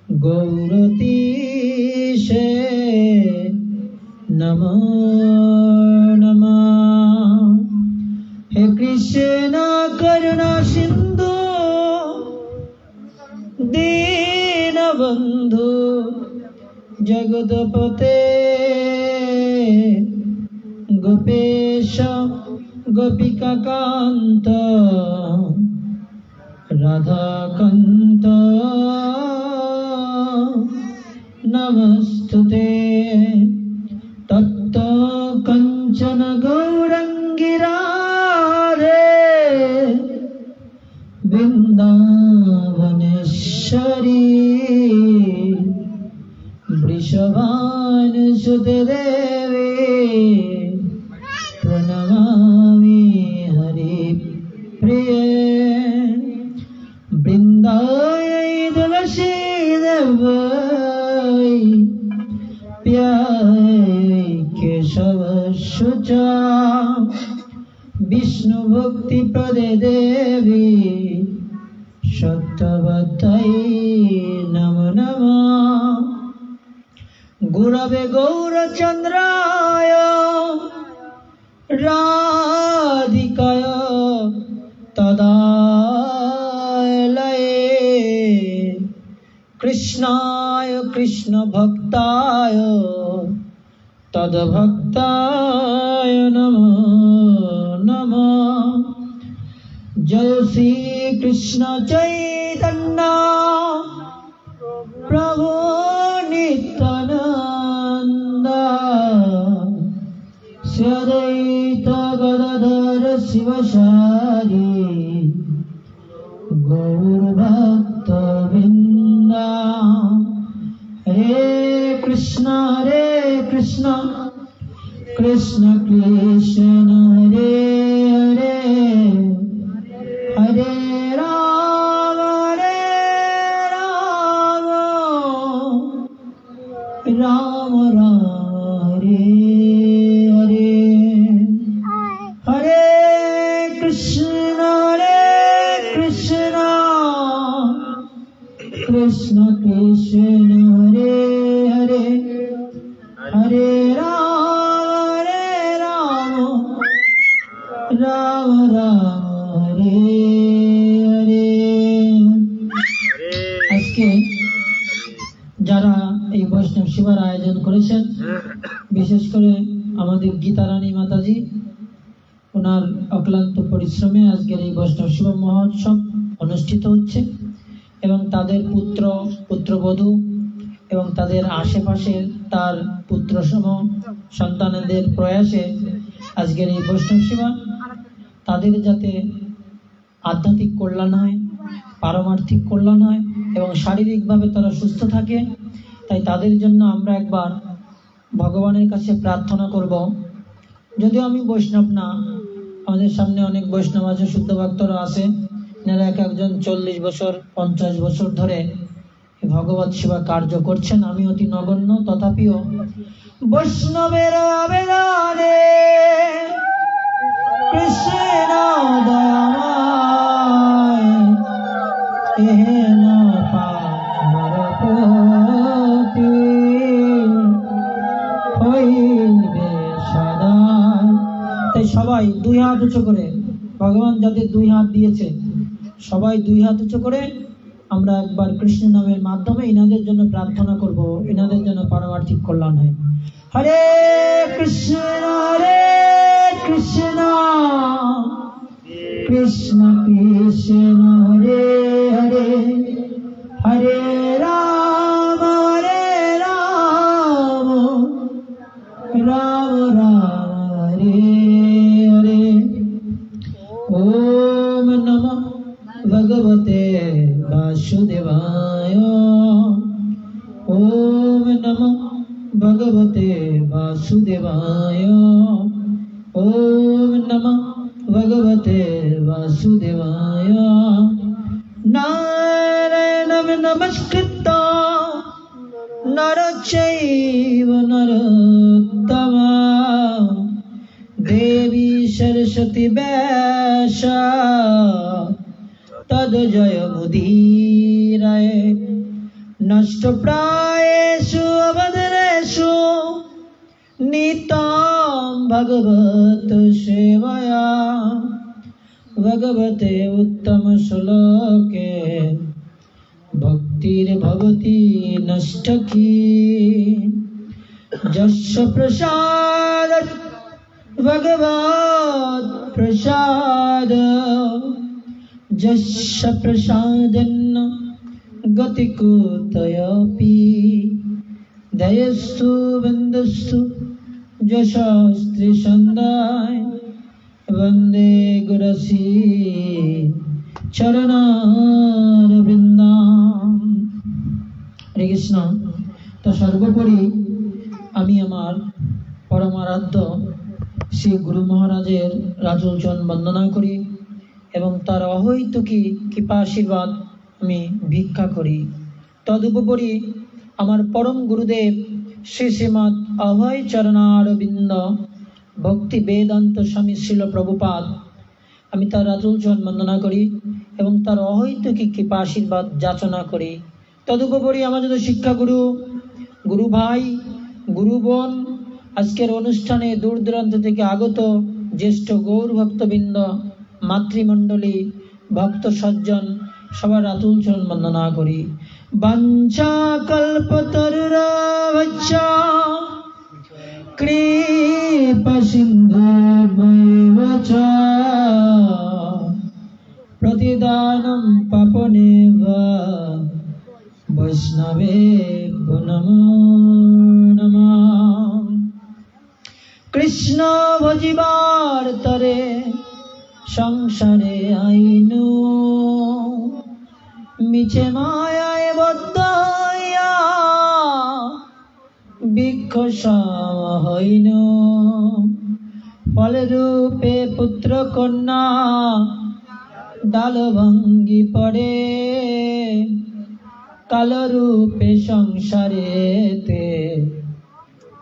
गौरतीशे नमो नमः। हे कृष्ण करुणा सिंधु दीनबंधु जगतपते गोपेश गोपिकाकांत राधाकांत नमस्तुते। तप्त कंचन गौरंगी राधे वृंदावनेश्वरी वृषभानुसुते देवी प्रणमामि हरिप्रिये। वृंदायै तुलसी देवै प्यायै केशवसुचा विष्णु भक्ति प्रदे देवी सत्यवत्यै नमो नमः। गुरवे गौरचंद्राय राधिकाय तदालये कृष्णाय कृष्ण भक्ताय तद्भक्ताय नमो नमः। जय श्री कृष्ण चैतन्य प्रभु नित्यानंद श्री अद्वैत गदाधर शिवसारी गौरभक्तवृंद। हरे कृष्ण कृष्ण कृष्ण हरे हरे हरे राम राम राम हरे हरे। हरे कृष्ण कृष्ण कृष्ण हरे हरे हरे राम राम राम हरे हरे। আজকে যারা এই বৈষ্ণব সেবার আয়োজন করেছেন, বিশেষ করে আমাদের গীতারানী মাতাজি, ওনার অক্লান্ত পরিশ্রমে আজকের এই বৈষ্ণব সেবা মহোৎসব অনুষ্ঠিত হচ্ছে এবং তাদের পুত্র পুত্রবধূ এবং তাদের আশেপাশে তার পুত্রসম সন্তানদের প্রয়াসে আজকের এই বৈষ্ণব সেবা, তাদের যাতে আধ্যাত্মিক কল্যাণ হয়, পারমার্থিক কল্যাণ হয় এবং শারীরিকভাবে তারা সুস্থ থাকে, তাই তাদের জন্য আমরা একবার ভগবানের কাছে প্রার্থনা করব। যদিও আমি বৈষ্ণব না, আমাদের সামনে অনেক বৈষ্ণব আছে, শুদ্ধ ভক্তরা আছে, এনারা এক একজন 40 বছর 50 বছর ধরে ভগবত সেবা কার্য করছেন। আমি অতি নগণ্য, তথাপিও বৈষ্ণবের আবেদনে কৃষ্ণ দয়াময় হেন পামর পতি হইবে সদা। তাই সবাই দুই হাত উঁচু করে, ভগবান যাদের দুই হাত দিয়েছে সবাই দুই হাত উঁচু করে আমরা একবার কৃষ্ণ নামের মাধ্যমে ইনাদের জন্য প্রার্থনা করব, ইনাদের জন্য পারমার্থিক কল্যাণ হয়। হরে কৃষ্ণ কৃষ্ণ কৃষ্ণ হরে হরে হরে রাম রাম রাম হরে হরে। ओम नमः भगवते वासुदेवाय। ओम नमः भगवते वासुदेवाय। ओम नमः भगवते वासुदेवाय। नारायणं नमस्कृत्य नरं चैव नरोत्तमं देवी सरस्वती व्यासा तद् जयमुदीरये। नष्टप्रायेषु अवधरेषु नितां भगवत सेवया भगवते उत्तम श्लोके भक्तिर्भवति नष्टकी जस्य प्रसाद भगवत् प्रसाद जस्य प्रसादेन गतिकुतयपि दयस्तु बन्धुस्तु यशस्त्री सन्दाय वन्दे गुरसी चरणारविन्दाम। हरे कृष्ण। तो सर्वोपरि आमी आमार परमाराध्य श्री गुरु महाराजेर राजोचरण वंदना करी एवं तार अहैतुकी कृपा आशीर्वाद आमी भिक्षा करी। तदुपरि आमार परम गुरुदेव श्री श्रीमद अभय चरणारविंद भक्ति वेदांत स्वामी श्रील प्रभुपाद आमी तार राजोचरण वंदना करी एवं तार अहैतुकी कृपा आशीर्वाद याचना करी। तदुपरि आमादेर शिक्षा गुरु गुरु भाई गुरु बोन आजकेर अनुष्ठाने दूर दूरान्त थेके आगत ज्येष्ठ गौर भक्तबृंद मातृमंडली भक्त सज्जन सबार आतुल चरण वंदना करी। वाञ्छा कल्पतरुर्भ्यश्च कृपा सिन्धुभ्यैव च प्रतिदानं पावनेभ्यो वैष्णवेभ्यो नमो नमः। कृष्ण भजिबार तरे संसारे आइनु मिছে मायाय बद्ध हইয়া বিক্ষসাম হইনু ফলে রূপে পুত্র কন্যা ডাল ভাঙ্গি পড়ে কাল রূপে সংসারেতে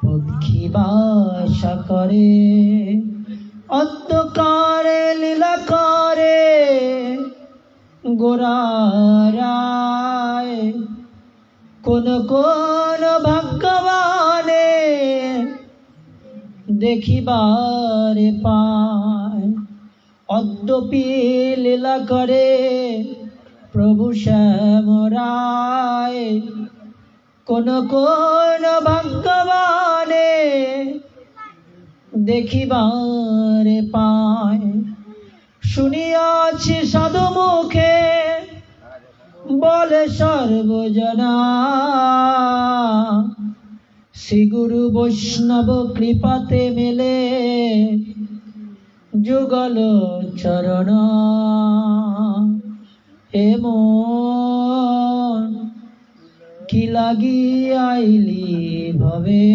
পক্ষীবাসা করে অন্ধকারে লীলা করে গোরারায় কোন কোন ভাগ্যবানে দেখিবারে পায় অদ্যপি লীলা করে প্রভু শ্যাম রায় কোন কোন ভাগ্যবানে দেখিবারে পায়। শুনিয়াছি সাধু মুখে বলে সর্বজনা শ্রী গুরু বৈষ্ণব কৃপাতে মেলে যুগল চরণ। হে মন কি লাগি আইলি ভবে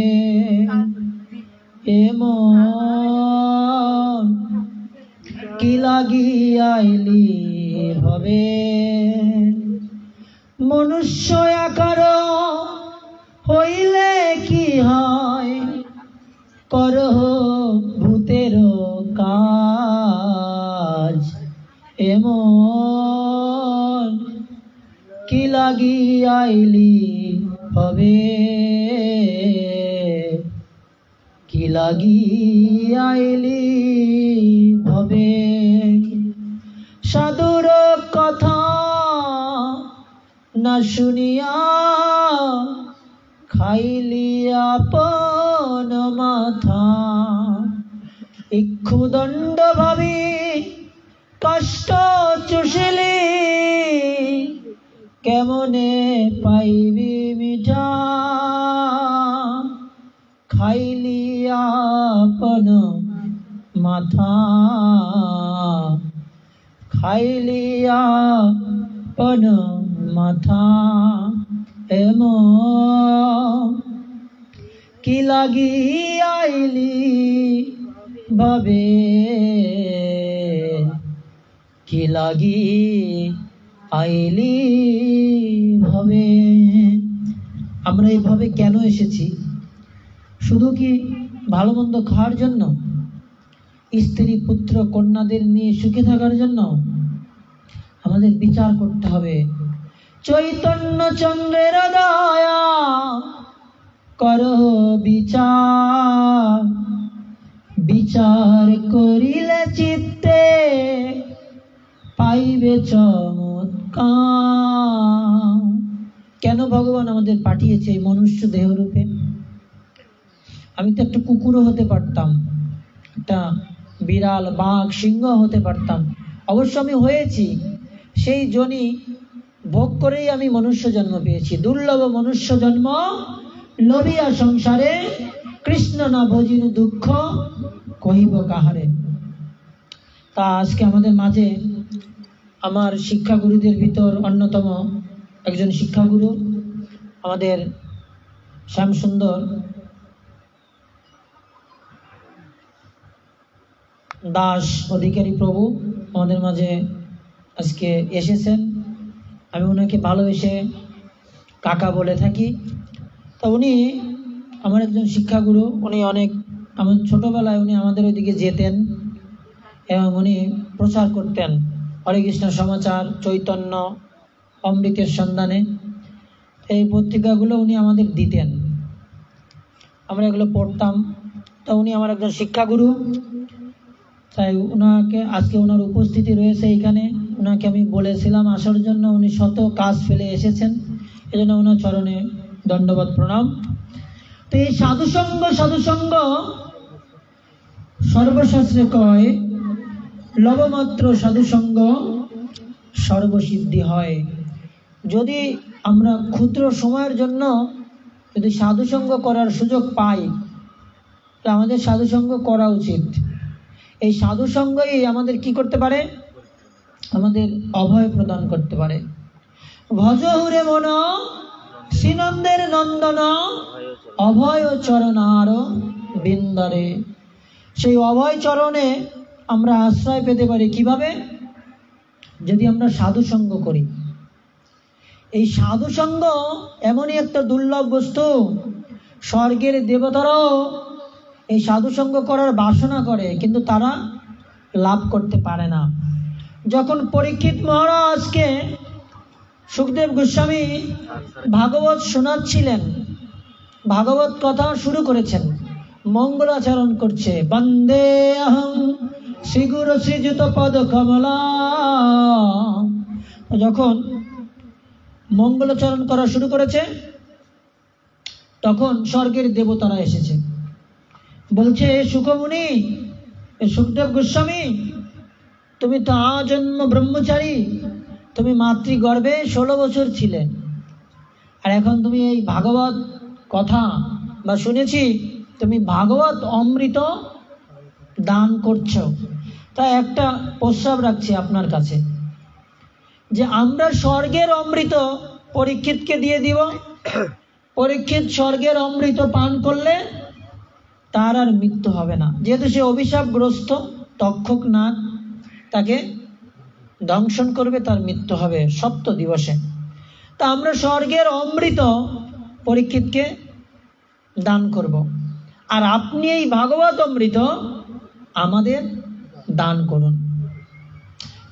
হে মন কি লাগি আইলি ভবে মনুষ্য আকার হইলে কি হয় করহ ভূতের কাজ এমন কি লাগি আইলি ভবে কি লাগি আইলি ভবে। সাধুর কথা না শুনিয়া খাইলি আপন মাথা ইক্ষুদণ্ড ভাবি কষ্ট চুষিলি কেমনে পাইবি মিঠা খাইলি আপন মাথা খাইলি আপন মাথা এমন কি লাগি আইলি ভাবে কি লাগি আইলি ভাবে। আমরা এইভাবে কেন এসেছি? শুধু কি ভালো মন্দ খাওয়ার জন্য? স্ত্রী পুত্র কন্যাদের নিয়ে সুখে থাকার জন্য? আমাদের বিচার করতে হবে। চৈতন্য চন্দ্রের করো বিচার, বিচার করিলে চিত্তে পাইবে চমৎকার। কেন ভগবান আমাদের পাঠিয়েছে এই মনুষ্য দেহ রূপে? আমি তো একটা কুকুরও হতে পারতাম, একটা বিড়াল, বাঘ, সিংহ হতে পারতাম। অবশ্য আমি হয়েছি, সেই জনি ভোগ করেই আমি মনুষ্য জন্ম পেয়েছি। দুর্লভ মনুষ্য জন্ম লভিয়া সংসারে, কৃষ্ণ না ভজিনু দুঃখ কহিব কাহারে। তা আজকে আমাদের মাঝে আমার শিক্ষাগুরুদের ভিতর অন্যতম একজন শিক্ষাগুরু আমাদের শ্যামসুন্দর দাস অধিকারী প্রভু আমাদের মাঝে আজকে এসেছেন। আমি ওনাকে ভালোবেসে কাকা বলে থাকি। তা উনি আমার একজন শিক্ষাগুরু। উনি অনেক, আমার ছোটবেলায় উনি আমাদের ওইদিকে যেতেন এবং উনি প্রচার করতেন হরে কৃষ্ণ সমাচার, চৈতন্য, অমৃতের সন্ধানে। এই পত্রিকাগুলো উনি আমাদের দিতেন, আমরা এগুলো পড়তাম। তা উনি আমার একজন শিক্ষাগুরু, তাই ওনাকে আজকে ওনার উপস্থিতি রয়েছে এইখানে। ওনাকে আমি বলেছিলাম আসার জন্য, উনি শত কাজ ফেলে এসেছেন, এই জন্য ওনার চরণে দণ্ডবত প্রণাম। তো এই সাধুসঙ্গ, সাধুসঙ্গ সর্বশাস্ত্রে কয় লবমাত্র সাধুসঙ্গ সর্বসিদ্ধি হয়। যদি আমরা ক্ষুদ্র সময়ের জন্য যদি সাধুসঙ্গ করার সুযোগ পাই, তো আমাদের সাধুসঙ্গ করা উচিত। এই সাধুসঙ্গই আমাদের কি করতে পারে? আমাদের অভয় প্রদান করতে পারে। ভজহুরে মন শ্রীনন্দের নন্দন, অভয় চরণার বিন্দরে। সেই অভয় চরণে আমরা আশ্রয় পেতে পারি কিভাবে? যদি আমরা সাধুসঙ্গ করি। এই সাধুসঙ্গ এমনই একটা দুর্লভ বস্তু, স্বর্গের দেবতারাও এই সাধুসঙ্গ করার বাসনা করে, কিন্তু তারা লাভ করতে পারে না। যখন পরীক্ষিত মহারাজকে সুখদেব গোস্বামী ভাগবত শোনাচ্ছিলেন, ভাগবত কথা শুরু করেছেন, মঙ্গলাচরণ করছে, বন্দে অহং শ্রীগুরু শ্রীযুত পদ কমলা। যখন মঙ্গলাচরণ করা শুরু করেছে, তখন স্বর্গের দেবতারা এসেছে, বলছে সুখমুনি, সুখদেব গোস্বামী, তুমি তো আজন্ম ব্রহ্মচারী, তুমি মাতৃগর্ভে 16 বছর ছিলে, আর এখন তুমি এই ভাগবত কথা বা শুনেছি তুমি ভাগবত অমৃত দান করছো। তাই একটা প্রস্তাব রাখছি আপনার কাছে, যে আমরা স্বর্গের অমৃত পরীক্ষিতকে দিয়ে দিব। পরীক্ষিত স্বর্গের অমৃত পান করলে তার আর মৃত্যু হবে না, যেহেতু সে অভিশাপগ্রস্ত, তক্ষক নাগ তাকে দংশন করবে, তার মৃত্যু হবে 7 দিবসে। তা আমরা স্বর্গের অমৃত পরীক্ষিতকে দান করব, আর আপনি এই ভাগবত অমৃত আমাদের দান করুন।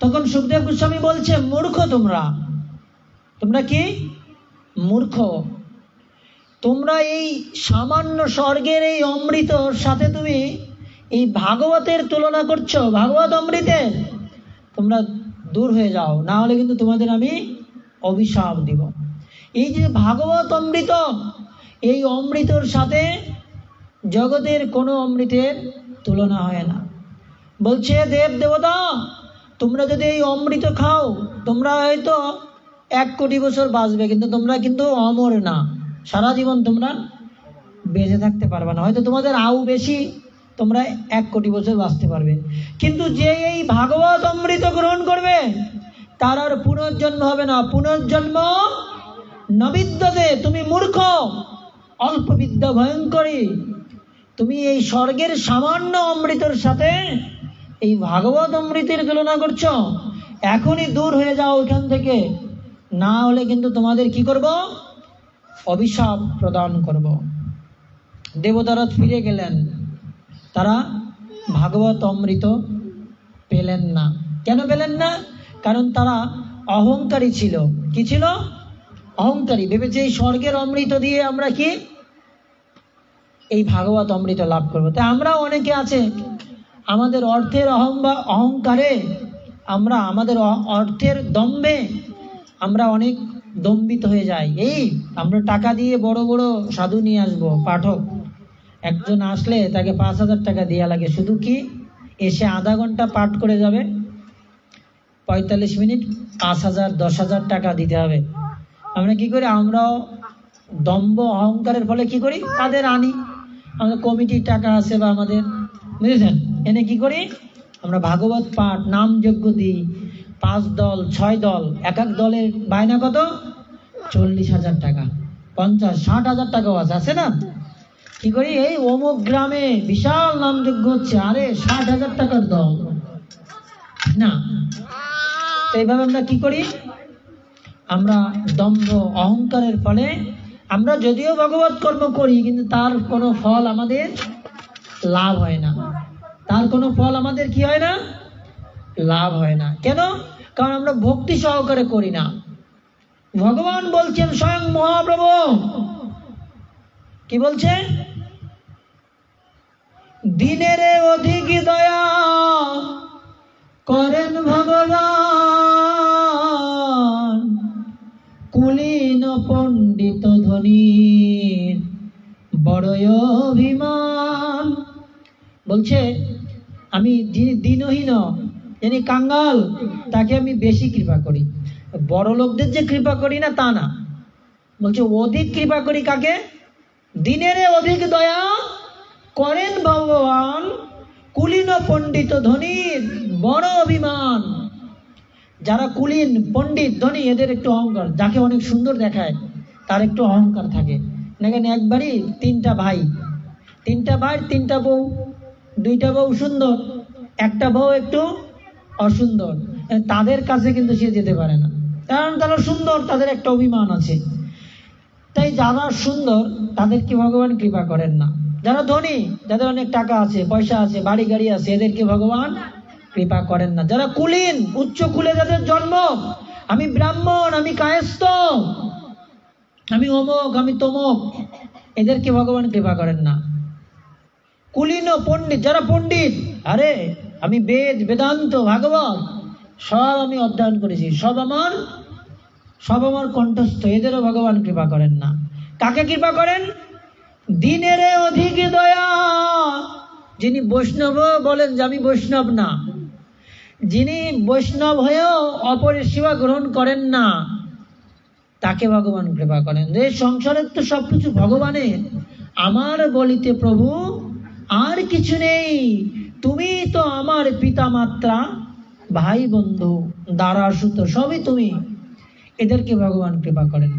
তখন সুখদেব গোস্বামী বলছে, মূর্খ তোমরা, তোমরা কি মূর্খ? তোমরা এই সামান্য স্বর্গের এই অমৃতর সাথে তুমি এই ভাগবতের তুলনা করছো, ভাগবত অমৃতের। তোমরা দূর হয়ে যাও, না হলে কিন্তু তোমাদের আমি অভিশাপ দিব। এই যে ভাগবত অমৃত, এই অমৃতর সাথে জগতের কোনো অমৃতের তুলনা হয় না। বলছে দেব দেবতা, তোমরা যদি এই অমৃত খাও, তোমরা হয়তো 1 কোটি বছর বাঁচবে, কিন্তু তোমরা কিন্তু অমর না, সারা জীবন তোমরা বেঁচে থাকতে পারবে না। হয়তো তোমাদের আয়ু বেশি, তোমরা 1 কোটি বছর বাঁচতে পারবে, কিন্তু যে এই ভাগবত অমৃত গ্রহণ করবে তার আর পুনর্জন্ম হবে না। পুনর্জন্ম নবিদ্যতে, তুমি মূর্খ, অল্প বিদ্যা ভয়ঙ্করী। তুমি এই স্বর্গের সামান্য অমৃতের সাথে এই ভাগবত অমৃতের তুলনা করছো। এখনই দূর হয়ে যাও এখান থেকে, না হলে কিন্তু তোমাদের কি করব? অভিশাপ প্রদান করব। দেবতারা ফিরে গেলেন, তারা ভাগবত অমৃত পেলেন না। কেন পেলেন না? কারণ তারা অহংকারী ছিল। কি ছিল? অহংকারী। ভেবেছে এই স্বর্গের অমৃত দিয়ে আমরা কি এই ভাগবত অমৃত লাভ করবো। তাই আমরাও অনেকে আছে আমাদের অর্থের অহংকারে, আমরা আমাদের অর্থের দম্ভে আমরা অনেক দম্ভিত হয়ে যাই। এই আমরা টাকা দিয়ে বড় বড় সাধু নিয়ে আসবো, পাঠক একজন আসলে তাকে 5,000 টাকা দেওয়া লাগে, শুধু কি এসে আধা ঘন্টা পাঠ করে যাবে, 45 মিনিট 5,000 10,000 টাকা দিতে হবে। আমরা কি করি, আমরাও দম্ভ অহংকারের ফলে কি করি, তাদের আনি, আমাদের কমিটির টাকা আছে বা আমাদের, বুঝেছেন, এনে কি করি আমরা ভাগবত পাঠ নাম যজ্ঞ দিই, 5 দল 6 দল, এক এক দলের বায়না কত, 40,000 টাকা, 50-60,000 টাকাও আছে না। কি করি, এই অমুক গ্রামে বিশাল নাম যজ্ঞ হচ্ছে, আরে 60,000 টাকার দল না। তো এইভাবে আমরা কি করি, আমরা দম্ভ অহংকারের ফলে আমরা যদিও ভগবত কর্ম করি কিন্তু তার কোনো ফল আমাদের লাভ হয় না, তার কোনো ফল আমাদের কি হয় না, লাভ হয় না। কেন? কারণ আমরা ভক্তি সহকারে করি না। ভগবান বলছেন, স্বয়ং মহাপ্রভু কি বলছে, দিনের অধিক দয়া করেন ভগবান, কুলীন পণ্ডিত ধনীর বড়ই অভিমান। বলছে আমি দিনহীন, যিনি কাঙ্গাল, তাকে আমি বেশি কৃপা করি, বড় লোকদের যে কৃপা করি না তা না। বলছে অধিক কৃপা করি কাকে, দিনের অধিক দয়া করেন ভগবান, কুলীন পণ্ডিত ধনীর বড় অভিমান। যারা কুলীন পণ্ডিত ধনী এদের একটু অহংকার, যাকে অনেক সুন্দর দেখায় তার একটু অহংকার থাকে। দেখেন একবারই 3টা ভাই, 3টা বউ, 2টা বউ সুন্দর, একটা বউ একটু অসুন্দর, তাদের কাছে কিন্তু সে যেতে পারে না, কারণ তারা সুন্দর, তাদের একটা অভিমান আছে। তাই যারা সুন্দর তাদেরকে ভগবান কৃপা করেন না। যারা ধনী, যাদের অনেক টাকা আছে, পয়সা আছে, বাড়ি গাড়ি আছে, এদেরকে ভগবান কৃপা করেন না। যারা কুলীন, উচ্চ কুলে যাদের জন্ম, আমি ব্রাহ্মণ, আমি কায়স্থ, আমি অমুক, আমি তমুক, এদেরকে ভগবান কৃপা করেন না। কুলীন পণ্ডিত, যারা পণ্ডিত, আরে আমি বেদ বেদান্ত ভাগবত সব আমি অধ্যয়ন করেছি, সব আমার কণ্ঠস্থ, এদেরও ভগবান কৃপা করেন না। কাকে কৃপা করেন, দিনের অধিক দয়া, যিনি বৈষ্ণব বলেন যে আমি বৈষ্ণব না, যিনি বৈষ্ণব হয়েও অপরের সেবা গ্রহণ করেন না, তাকে ভগবান কৃপা করেন। যে সংসারের তো সবকিছু ভগবানের, আমার বলিতে প্রভু আর কিছু নেই, তুমি তো আমার পিতা মাত্রা, ভাই বন্ধু দ্বারা সুত, সবই তুমি, এদেরকে ভগবান কৃপা করেন।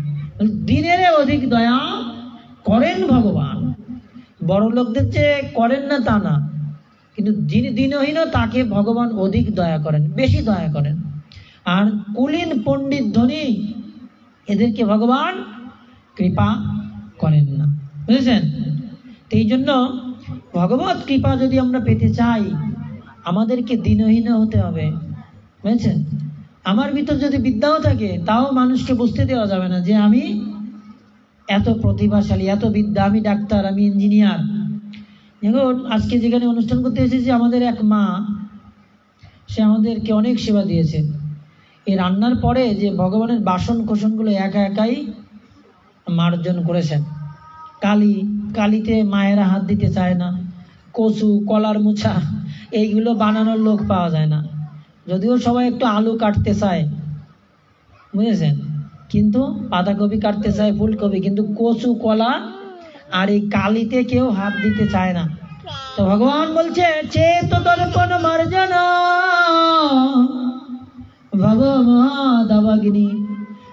দিনের অধিক দয়া করেন ভগবান, বড় লোকদের যে করেন না তা না, কিন্তু যিনি দিনহীন তাকে ভগবান অধিক দয়া করেন, বেশি দয়া করেন। আর কুলীন পণ্ডিত ধনী এদেরকে ভগবান কৃপা করেন না, বুঝেছেন। এই জন্য ভগবত কৃপা যদি আমরা পেতে চাই আমাদেরকে দিনহীন হতে হবে, বুঝেছেন। আমার ভিতর যদি বিদ্যাও থাকে তাও মানুষকে বুঝতে দেওয়া যাবে না যে আমি এত প্রতিভাশালী, এত বিদ্যা, আমি ডাক্তার, আমি ইঞ্জিনিয়ার। দেখুন আজকে যেখানে অনুষ্ঠান করতে এসেছি, আমাদের এক মা, সে আমাদেরকে অনেক সেবা দিয়েছে। এই রান্নার পরে যে ভগবানের বাসন কোসনগুলো একা একাই মার্জন করেছেন। কালিতে মায়েরা হাত দিতে চায় না, কচু, কলার মোছা এইগুলো বানানোর লোক পাওয়া যায় না, যদিও সবাই একটু আলু কাটতে চায়, বুঝেছেন, কিন্তু বাঁধাকপি কাটতে চায়, ফুলকপি, কিন্তু কচু, কলা আর এই কালিতে কেউ হাত দিতে চায় না। তো ভগবান বলছে চেত দর্পণ মার্জন ভগবদাবাগ্নি,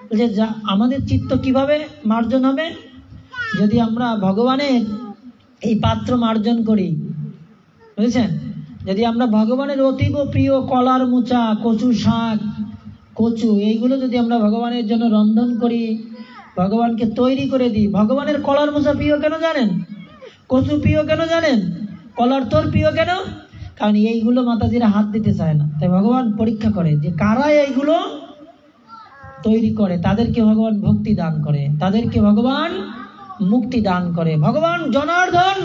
বলছে যা আমাদের চিত্ত কিভাবে মার্জন হবে, যদি আমরা ভগবানের এই পাত্র মার্জন করি, বুঝেছেন। যদি আমরা ভগবানের অতীব প্রিয় কলার মোচা, কচু শাক, কচু এইগুলো যদি আমরা ভগবানের জন্য রন্ধন করি, ভগবানকে তৈরি করে দিই। ভগবানের কলার মোচা প্রিয় কেন জানেন, কচু প্রিয় কেন জানেন, কলার তোর প্রিয় কেন, কারণ এইগুলো মাতাজিরা হাত দিতে চায় না। তাই ভগবান পরীক্ষা করে যে কারা এইগুলো তৈরি করে, তাদেরকে ভগবান ভক্তি দান করে, তাদেরকে ভগবান মুক্তি দান করে। ভগবান জনার্দন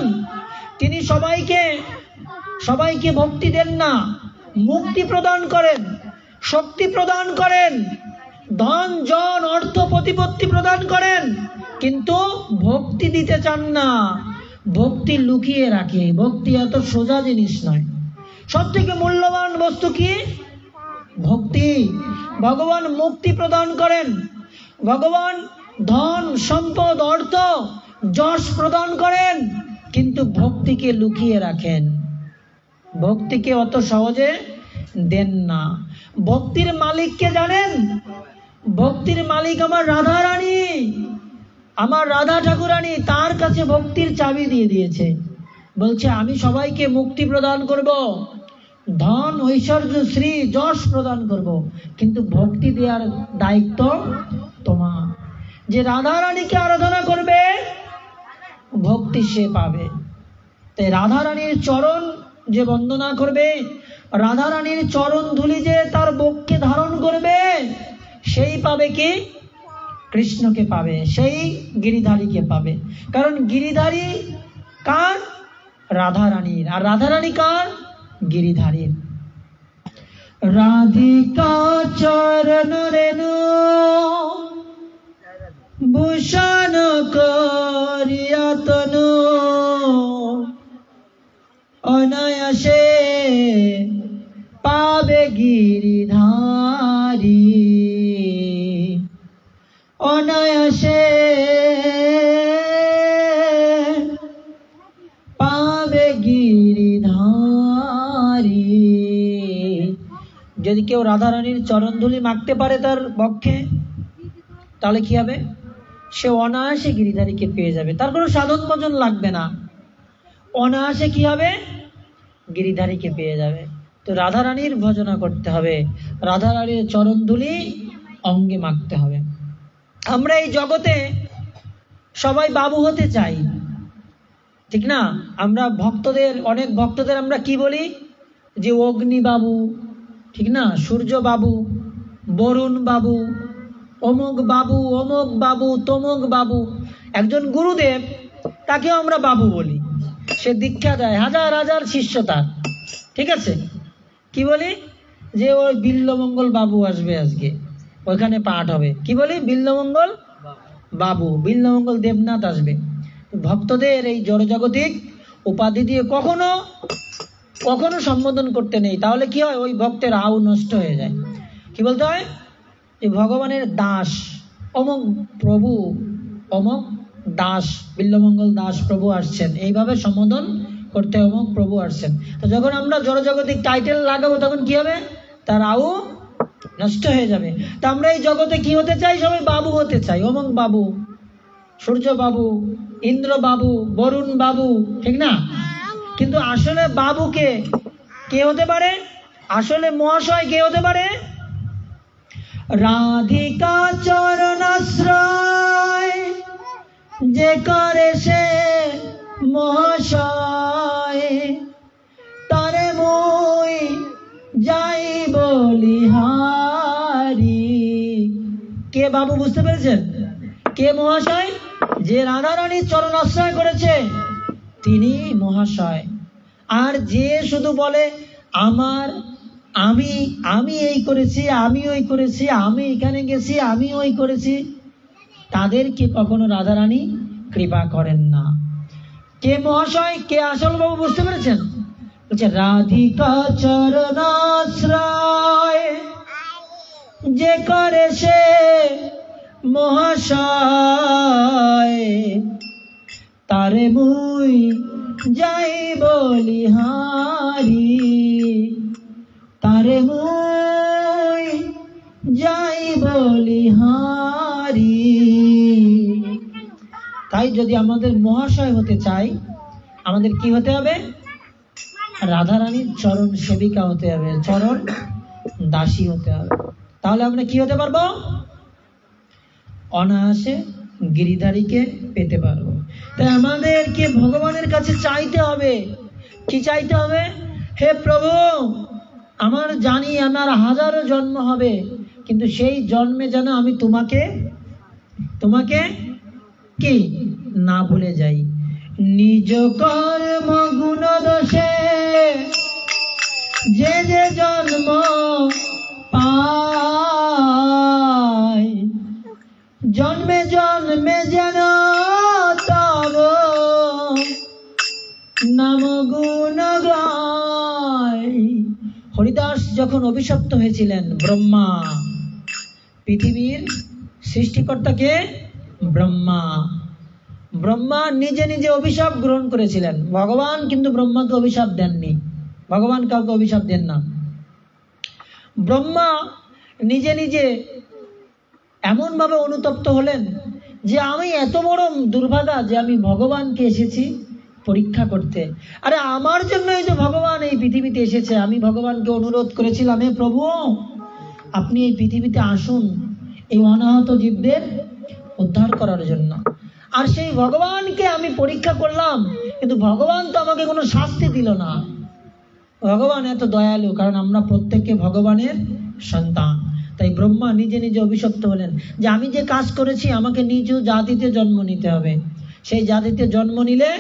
তিনি সবাইকে ভক্তি দেন না, মুক্তি প্রদান করেন, শক্তি প্রদান করেন, ধন জন অর্থ প্রতিপত্তি প্রদান করেন, কিন্তু ভক্তি দিতে চান না, ভক্তি লুকিয়ে রাখে। ভক্তি এত সোজা জিনিস নয়। সব থেকে মূল্যবান বস্তু কি? ভক্তি। ভগবান মুক্তি প্রদান করেন, ভগবান ধন সম্পদ অর্থ যশ প্রদান করেন, কিন্তু ভক্তিকে লুকিয়ে রাখেন, ভক্তিকে অত সহজে দেন না। ভক্তির মালিককে জানেন? ভক্তির মালিক আমার রাধা রানী, আমার রাধা ঠাকুরানী। তার কাছে ভক্তির চাবি দিয়ে দিয়েছে, বলছে আমি সবাইকে মুক্তি প্রদান করব, ধন ঐশ্বর্য শ্রী যশ প্রদান করব, কিন্তু ভক্তি দেওয়ার দায়িত্ব তোমার। যে রাধা রানীকে আরাধনা করবে ভক্তি সে পাবে। তাই রাধা রানীর চরণ যে বন্দনা করবে, রাধা রানীর চরণ ধুলি যে তার বক্ষে ধারণ করবে, সেই পাবে কি? কৃষ্ণকে পাবে, সেই গিরিধারীকে পাবে। কারণ গিরিধারী কার? রাধা রানীর। আর রাধা রানী কার? গিরিধারীর। রাধিকা চরণ রেণু ভূষণ করিয়া তনু, অনায়াসে পাবে গিরিধারী, অনায়াসে পাবে গিরিধারী। যদি কেউ রাধারানীর চরণধুলি মাখতে পারে তার বক্ষে, তাহলে কি হবে? সে অনায়াসে গিরিধারীকে পেয়ে যাবে, তার কোনো সাধন ভজন লাগবে না, অনায়াসে কি হবে? গিরিধারীকে পেয়ে যাবে। তো রাধারানীর ভজনা করতে হবে, রাধারানীর চরণধুলি অঙ্গে মাখতে হবে। আমরা এই জগতে সবাই বাবু হতে চাই, ঠিক না? আমরা ভক্তদের, অনেক ভক্তদের আমরা কি বলি? যে অগ্নি বাবু, ঠিক না, সূর্য বাবু, বরুণ বাবু, অমুক বাবু, অমুক বাবু, তমুক বাবু। একজন গুরুদেব, তাকেও আমরা বাবু বলি। সে দীক্ষা দেয়, হাজার হাজার শিষ্য তার, ঠিক আছে? কি বলি? যে ওই বিল্লমঙ্গল বাবু আসবে আজকে, ওইখানে পাঠ হবে। কি বলি? বিল্লমঙ্গল বাবু, বিল্লমঙ্গল দেবনাথ আসবে। ভক্তদের এই জড়জাগতিক উপাধি দিয়ে কখনো কখনো সম্বোধন করতে নেই, তাহলে কি হয়? ওই ভক্তের আউ নষ্ট হয়ে যায়। কি বলতে হয়? যে ভগবানের দাস, অমুক প্রভু, অমুক দাস, বিল্লমঙ্গল দাস প্রভু আসছেন, এইভাবে সম্বোধন করতে অমুক প্রভু আসছেন। তো যখন আমরা জড়জাগতিক টাইটেল লাগাবো তখন কি হবে? তার আউ নষ্ট হয়ে যাবে। তো আমরা এই জগতে কি হতে চাই? সবাই বাবু হতে চাই, অমুক বাবু, সূর্য বাবু, ইন্দ্র বাবু, বরুণ বাবু, ঠিক না? কিন্তু আসলে বাবু কে হতে পারে? আসলে মহাশয় কে হতে পারে? রাধিকা চরণাশ্রয় যে করে সে মহাশয়, তারে মই যাই বলিহারি। কে বাবু? বুঝতে পেরেছেন? কে মহাশয়? যে রাধারানীর চরণ আশ্রয় করেছে তিনি মহাশয়। আর যে শুধু বলে আমার, আমি এই করেছি, আমি ওই করেছি, আমি এখানে গেছি, আমি ওই করেছি, তাদেরকে কখনো রাধারানী কৃপা করেন না। কে মহাশয়, কে আসল বাবু? বুঝতে পেরেছেন? বলছে রাধিকা চরণাশ্রয় যে করে সে মহাশয়, তারে মুই যাই বলিহারি, তারে মুই যাই বলিহারি। তাই যদি আমাদের মহাশয় হতে চাই, আমাদের কি হতে হবে? রাধারানীর চরণ সেবিকা হতে হবে, চরণ দাসী হতে হবে। তাহলে আমরা কি হতে পারবো? অনায়াসে গিরিধারীকে পেতে পারবো। তাই আমাদেরকে ভগবানের কাছে চাইতে হবে। কি চাইতে হবে? হে প্রভু, আমার জানি আমার হাজারো জন্ম হবে, কিন্তু সেই জন্মে যেন আমি তোমাকে কি না ভুলে যাই। নিজ কর্ম গুণ দোষে যে যে জন্ম পায়, জন্মে জন্মে যেন তব নাম গুণ গায়। হরিদাস যখন অভিশপ্ত হয়েছিলেন, ব্রহ্মা, পৃথিবীর সৃষ্টিকর্তাকে ব্রহ্মা, ব্রহ্মা নিজে নিজে অভিশাপ গ্রহণ করেছিলেন। ভগবান কিন্তু ব্রহ্মাকে অভিশাপ দেননি, ভগবান কাউকে অভিশাপ দেন না। ব্রহ্মা নিজে নিজে এমন ভাবে অনুতপ্ত হলেন যে আমি এত বড় দুর্ভাগা যে আমি ভগবানকে এসেছি পরীক্ষা করতে। আরে আমার জন্যই তো ভগবান এই পৃথিবীতে এসেছে। আমি ভগবানকে অনুরোধ করেছিলাম, হে প্রভু আপনি এই পৃথিবীতে আসুন এই অনাহত জীবদের উদ্ধার করার জন্য। আর সেই ভগবানকে আমি পরীক্ষা করলাম, কিন্তু ভগবান তো আমাকে কোনো শাস্তি দিল না। ভগবান এত দয়ালু, কারণ আমরা প্রত্যেকে ভগবানের সন্তান। তাই ব্রহ্মা নিজে নিজে অভিশপ্ত হলেন যে আমি যে কাজ করেছি আমাকে নিজ জাতিতে জন্ম নিতে হবে। সেই জাতিতে জন্ম নিলে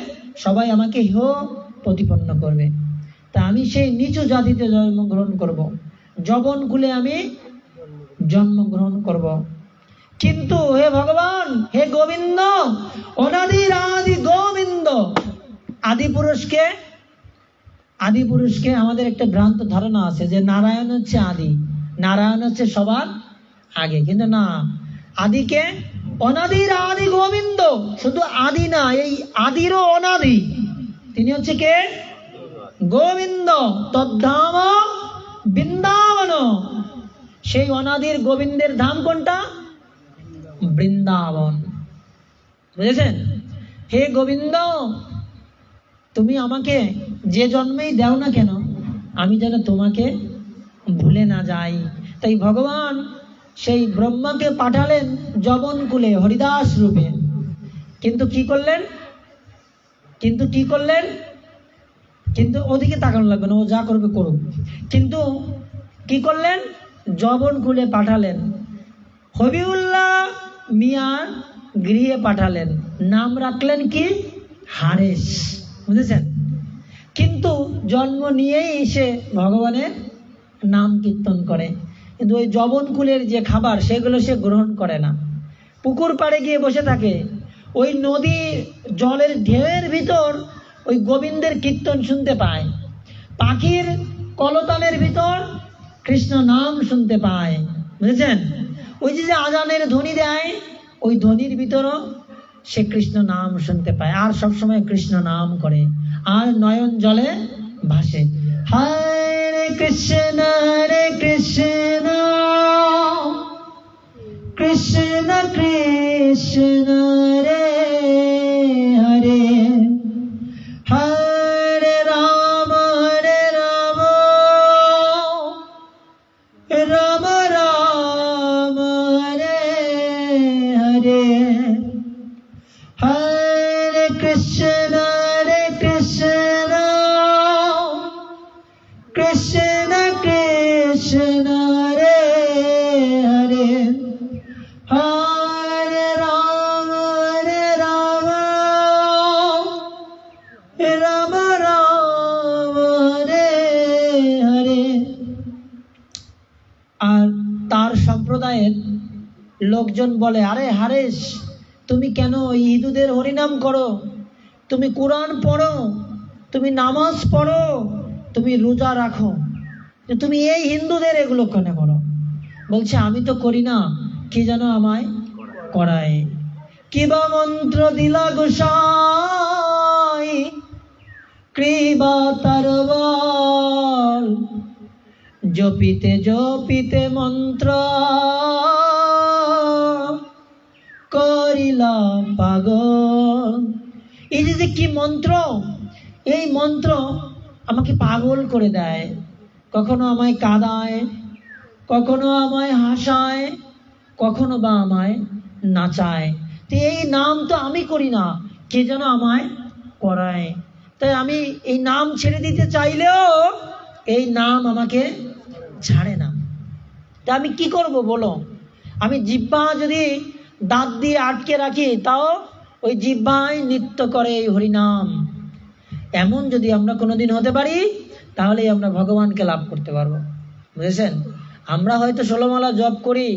সবাই আমাকে হেয় প্রতিপন্ন করবে। তা আমি সেই নিচু জাতিতে জন্মগ্রহণ করব, যবন কুলে আমি জন্মগ্রহণ করব। কিন্তু হে ভগবান, হে গোবিন্দ, অনাদির আদি গোবিন্দ, আদি পুরুষকে, আদি পুরুষকে আমাদের একটা ভ্রান্ত ধারণা আছে যে নারায়ণ হচ্ছে আদি, নারায়ণ হচ্ছে সবার আগে। কিন্তু না, আদিকে অনাদির আদি গোবিন্দ, শুধু আদি না, এই আদিরও অনাদি। তিনি হচ্ছে কে? গোবিন্দ। তদ্ধাম বৃন্দাবন। সেই অনাদির গোবিন্দের ধাম কোনটা? বৃন্দাবন। বুঝেছেন? হে গোবিন্দ, তুমি আমাকে যে জন্মেই দাও না কেন আমি যেন তোমাকে ভুলে না যাই। তাই ভগবান সেই ব্রহ্মাকে পাঠালেন যবন কুলে হরিদাস রূপে। কিন্তু কি করলেন? কিন্তু ওদিকে তাকানো লাগবে না, ও যা করবে করুক। কিন্তু কি করলেন? যবন কুলে পাঠালেন, হবিউল্লাহ মিয়ার গৃহে পাঠালেন। নাম রাখলেন কি? হারেস। বুঝেছেন? কিন্তু জন্ম নিয়েই সে ভগবানের নাম কীর্তন করে, কিন্তু ওই যবন কুলের যে খাবার সেগুলো সে গ্রহণ করে না। পুকুর পাড়ে গিয়ে বসে থাকে, ওই নদী জলের ঢেউয়ের ভিতর ওই গোবিন্দের কীর্তন শুনতে পায়, পাখির কলতানের ভিতর কৃষ্ণ নাম শুনতে পায়। বুঝেছেন? ওই যে আজানের ধ্বনি দেয়, ওই ধ্বনির ভিতরও সে কৃষ্ণ নাম শুনতে পায়, আর সবসময় কৃষ্ণ নাম করে, আর নয়ন জলে ভাসে। হরে কৃষ্ণ কৃষ্ণ কৃষ্ণ রে হরে, হরে রাম রাম রাম রে হরে, হরে কৃষ্ণ কৃষ্ণ কৃষ্ণ রে হরে, হরে রাম রাম রাম রে হরে। আর তার সম্প্রদায়ের লোকজন বলে, আরে হারেস, তুমি কেন হিন্দুদের হরিনাম করো, তুমি কোরআন পড়ো, তুমি নামাজ পড়ো, তুমি রোজা রাখো, তুমি এই হিন্দুদের এগুলো কেন করো? বলছে আমি তো করি না, কি যেন আমায় করায়। কিবা মন্ত্র দিলা গোসাই, কৃপা তার বল, জপিতে জপিতে মন্ত্র করিলা পাগল। এই যে কি মন্ত্র, এই মন্ত্র আমাকে পাগল করে দেয়, কখনো আমায় কাঁদায়, কখনো আমায় হাসায়, কখনো বা আমায় নাচায়। তো এই নাম তো আমি করি না, কে যেন আমায় করায়। তাই আমি এই নাম ছেড়ে দিতে চাইলেও এই নাম আমাকে ছাড়ে না। তা আমি কি করব বলো? আমি জিহ্বা যদি দাঁত দিয়ে আটকে রাখি তাও ওই জিহ্বায় নৃত্য করে এই হরিনাম। এমন যদি আমরা কোনোদিন হতে পারি তাহলেই আমরা ভগবানকে লাভ করতে পারবো, বুঝেছেন? আমরা হয়তো 16 মালা জপ করি,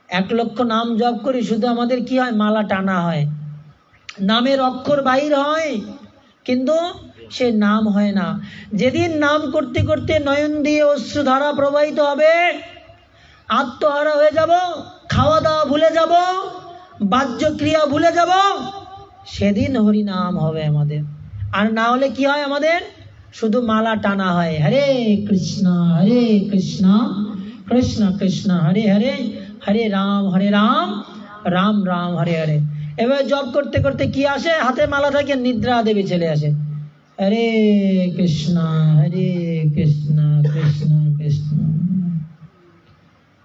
1 লক্ষ নাম জপ করি, শুধু আমাদের কি হয়, মালা টানা হয়, নামের অক্ষর বাহির হয়, কিন্তু সে নাম হয় না। যেদিন নাম করতে করতে নয়ন দিয়ে অশ্রুধারা প্রবাহিত হবে, আত্মহারা হয়ে যাব, খাওয়া দাওয়া ভুলে যাব, বাহ্য ক্রিয়া ভুলে যাব, সেদিন হরিনাম হবে আমাদের। আর না হলে কি হয়, আমাদের শুধু মালা টানা হয়, হরে কৃষ্ণ কৃষ্ণ কৃষ্ণ হরে হরে, হরে রাম রাম রাম হরে হরে। এবার জপ করতে করতে কি আসে, হাতে মালা থাকে, নিদ্রা দেবী চলে আসে। হরে কৃষ্ণ কৃষ্ণ কৃষ্ণ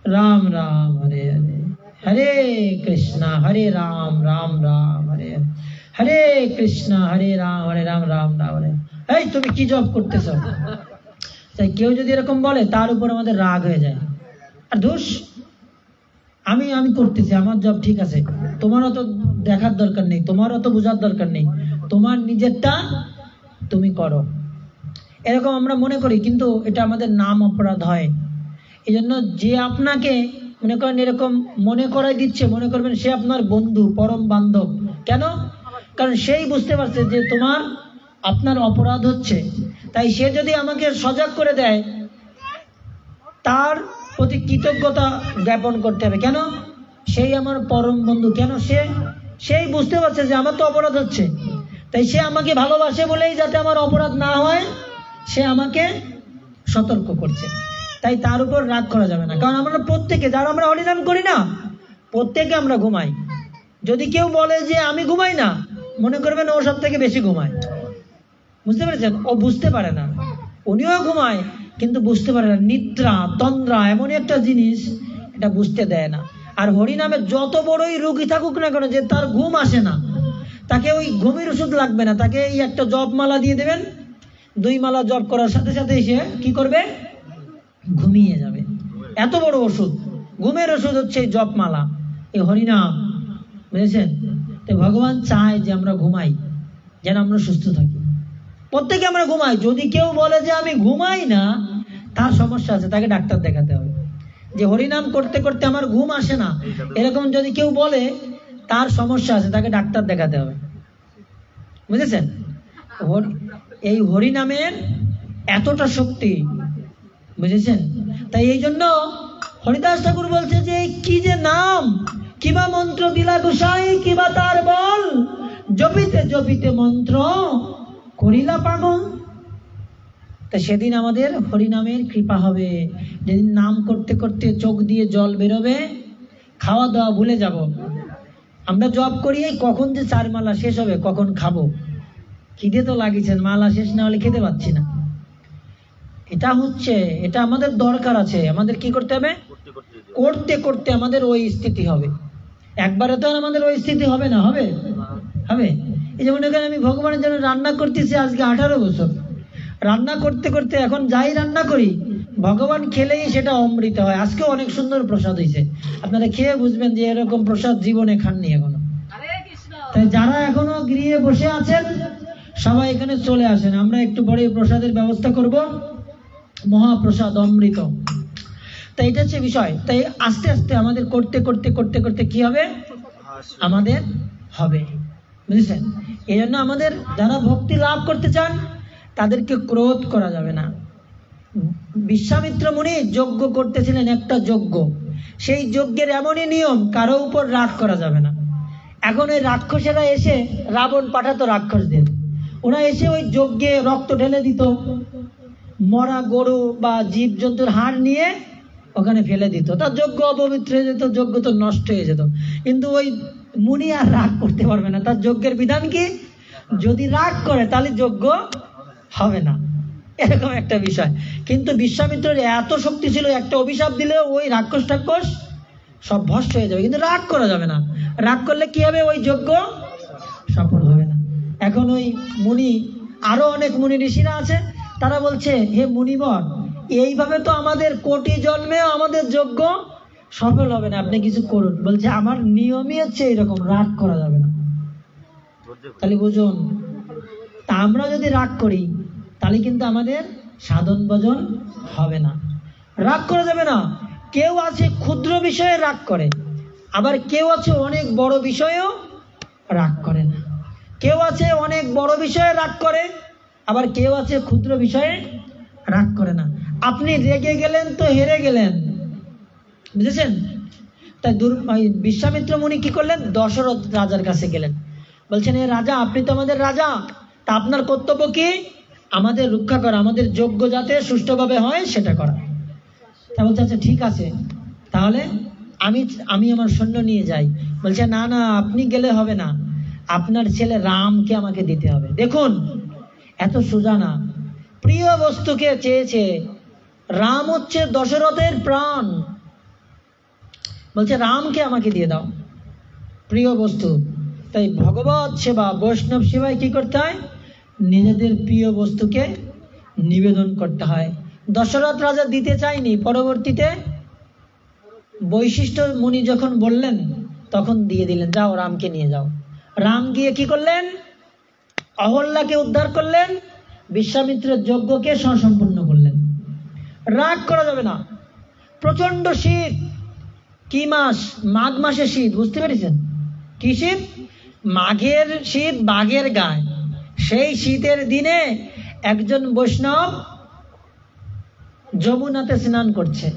রাম রাম হরে হরে, হরে কৃষ্ণ হরে রাম রাম রাম হরে হরে, হরে কৃষ্ণ হরে রাম রাম রাম হরে। এই তুমি কি জপ করতেছ? তাই কেউ যদি এরকম বলে তার উপর আমাদের রাগ হয়ে যায়। আর দোষ, আমি করতেছি, আমার জব ঠিক আছে, তোমার অত দেখার দরকার নেই, তোমার অত বোঝার দরকার নেই, তোমার নিজেরটা তুমি করো, এরকম আমরা মনে করি। কিন্তু এটা আমাদের নাম অপরাধ হয়। এই জন্য যে আপনাকে মনে করেন এরকম মনে করাই দিচ্ছে, মনে করবেন সে আপনার বন্ধু, পরম বান্ধব। কেন? কারণ সেই বুঝতে পারছে যে আপনার অপরাধ হচ্ছে, তাই সে যদি আমাকে সজাগ করে দেয়, তার প্রতি কৃতজ্ঞতা জ্ঞাপন করতে হবে। কেন? সেই আমার পরম বন্ধু। কেন? সেই বুঝতে পারছে যে আমার তো অপরাধ হচ্ছে, তাই সে আমাকে ভালোবাসে বলেই যাতে আমার অপরাধ না হয়, সে আমাকে সতর্ক করছে। তাই তার উপর রাগ করা যাবে না। কারণ আমরা প্রত্যেকে, যারা আমরা হরিনাম করি না, প্রত্যেকে আমরা ঘুমাই। যদি কেউ বলে যে আমি ঘুমাই না, মনে করবেন ও সব থেকে বেশি ঘুমায়। বুঝতে পেরেছেন? ও বুঝতে পারে না, উনিও ঘুমায় কিন্তু বুঝতে পারে না। নিদ্রা তন্দ্রা এমনই একটা জিনিস, এটা বুঝতে দেয় না। আর হরিনামে যত বড়ই রোগী থাকুক না কেন, যে তার ঘুম আসে না, তাকে ওই ঘুমের ওষুধ লাগবে না, তাকে এই একটা জপ মালা দিয়ে দেবেন, 2 মালা জপ করার সাথে সাথে সে কি করবে, ঘুমিয়ে যাবে। এত বড় ওষুধ, ঘুমের ওষুধ হচ্ছে এই জপ মালা, এই হরিনাম, বুঝেছেন? তো ভগবান চায় যে আমরা ঘুমাই, যেন আমরা সুস্থ থাকি। প্রত্যেকে আমরা ঘুমাই। যদি কেউ বলে যে আমি ঘুমাই না, তার সমস্যা আছে, তাকে ডাক্তার দেখাতে হবে। যে হরিনাম করতে করতে আমার ঘুম আসে না, এরকম যদি কেউ বলে, তার সমস্যা আছে, তাকে ডাক্তার দেখাতে হবে। বুঝেছেন? এই হরিনামের এতটা শক্তি, বুঝেছেন? তাই এই জন্য হরিদাস ঠাকুর বলছে যে কি যে নাম, কিবা মন্ত্র দিলা গোসাই, কিবা তার বল, জপিতে জপিতে মন্ত্র করিলা পাগল। তা সেদিন আমাদের হরিনামের কৃপা হবে, যেদিন নাম করতে করতে চোখ দিয়ে জল বেরোবে, খাওয়া দাওয়া ভুলে যাব। আমরা জব করি কখন যে 4 মালা শেষ হবে, কখন খাবো, খিদে তো লাগিয়েছে, মালা শেষ না হলে খেতে পাচ্ছি না। এটা আমাদের দরকার আছে। আমাদের কি করতে হবে? করতে করতে আমাদের ওই স্থিতি হবে। একবারে তো আমাদের ওই স্থিতি হবে না। হবে? এই যেমন এখানে আমি ভগবানের জন্য রান্না করতেছি আজকে 18 বছর, রান্না করতে করতে এখন যাই রান্না করি, ভগবান খেলেই সেটা অমৃত হয়। আজকে অনেক সুন্দর প্রসাদ হয়েছে, আপনারা খেয়ে বুঝবেন যে এরকম প্রসাদ জীবনে খাননি এখনো। তাই যারা এখনো গৃহে বসে আছেন, সবাই এখানে চলে আসেন, আমরা একটু পরে প্রসাদের ব্যবস্থা করব, মহাপ্রসাদ অমৃত। তাই এটা হচ্ছে বিষয়। তাই আস্তে আস্তে আমাদের করতে করতে করতে করতে কি হবে, আমাদের হবে। বুঝেছেন? এই জন্য আমাদের যারা ভক্তি লাভ করতে চান, তাদেরকে ক্রোধ করা যাবে না। বিশ্বামিত্র মুনি যজ্ঞ করতেছিলেন, একটা যজ্ঞ, সেই যজ্ঞের এমনই নিয়ম, কারো উপর রাগ করা যাবে না। এখন ওই রাক্ষসেরা এসে, রাবণ পাঠাতো রাক্ষসদের, ওরা এসে ওই যজ্ঞে রক্ত ঢেলে দিত, মরা গরু বা জীব জন্তুর হাড় নিয়ে ওখানে ফেলে দিত, তার যজ্ঞ অপবিত্র হয়ে যেত, যজ্ঞ তো নষ্ট হয়ে যেত। কিন্তু ওই মুনি আর রাগ করতে পারবে না, তার যজ্ঞের বিধান কি, যদি রাগ করে তাহলে যজ্ঞ হবে না, এরকম একটা বিষয়। কিন্তু বিশ্বামিত্রের এত শক্তি ছিল, একটা অভিশাপ দিলে ওই রাক্ষস টাক্ষস সব ভস্ম হয়ে যাবে, কিন্তু রাগ করা যাবে না। রাগ করলে কি হবে, ওই যজ্ঞ সফল হবে না। এখন ওই মুনি, আরো অনেক মুনি ঋষিরা আছে, তারা বলছে হে মুনিবর, এইভাবে তো আমাদের কোটি জন্মেও আমাদের যজ্ঞ সফল হবে না, আপনি কিছু করুন। বলছে আমার নিয়মই হচ্ছে এরকম, রাগ করা যাবে না। তাহলে বুঝুন, তা আমরা যদি রাগ করি তাহলে কিন্তু আমাদের সাধন ভজন হবে না। রাগ করা যাবে না। কেউ আছে ক্ষুদ্র বিষয়ে রাগ করে, আবার কেউ আছে অনেক বড় বিষয়েও রাগ করে না। কেউ আছে অনেক বড় বিষয়ে রাগ করে, আবার কেউ আছে ক্ষুদ্র বিষয়ে রাগ করে না। আপনি রেগে গেলেন তো হেরে গেলেন, বুঝেছেন? তাই বিশ্বামিত্র মুনি কি করলেন? দশরথ রাজার কাছে গেলেন, বলছেন, এ রাজা, আপনি তো আমাদের রাজা, তা আপনার কর্তব্য কি? আমাদের রক্ষা করা, আমাদের যজ্ঞ যাতে সুষ্ঠুভাবে হয় সেটা করা। তা বলছে, আচ্ছা ঠিক আছে, তাহলে আমি আমার সৈন্য নিয়ে যাই। বলছে, না না, আপনি গেলে হবে না, আপনার ছেলে রামকে আমাকে দিতে হবে। দেখুন, এত সোজা না। প্রিয় বস্তুকে চেয়েছে। রাম হচ্ছে দশরথের প্রাণ, বলছে রামকে আমাকে দিয়ে দাও, প্রিয় বস্তু। তাই ভগবত সেবা, বৈষ্ণব সেবায় কি করতে হয়? নিজেদের প্রিয় বস্তুকে নিবেদন করতে হয়। দশরথ রাজা দিতে চায়নি, পরবর্তীতে বৈশিষ্ট্য মুনি যখন বললেন তখন দিয়ে দিলেন, যাও রামকে নিয়ে যাও। রাম গিয়ে কি করলেন? অহল্যাকে উদ্ধার করলেন, বিশ্বামিত্রের যজ্ঞকে সম্পূর্ণ করলেন। রাগ করা যাবে না। প্রচন্ড শীত, কি মাস? মাঘ মাসে শীত, বুঝতে পেরেছেন? কি শীত? মাঘের শীত, বাঘের গায়ে। সেই শীতের দিনে একজন বৈষ্ণব যমুনাতে স্নান করছে।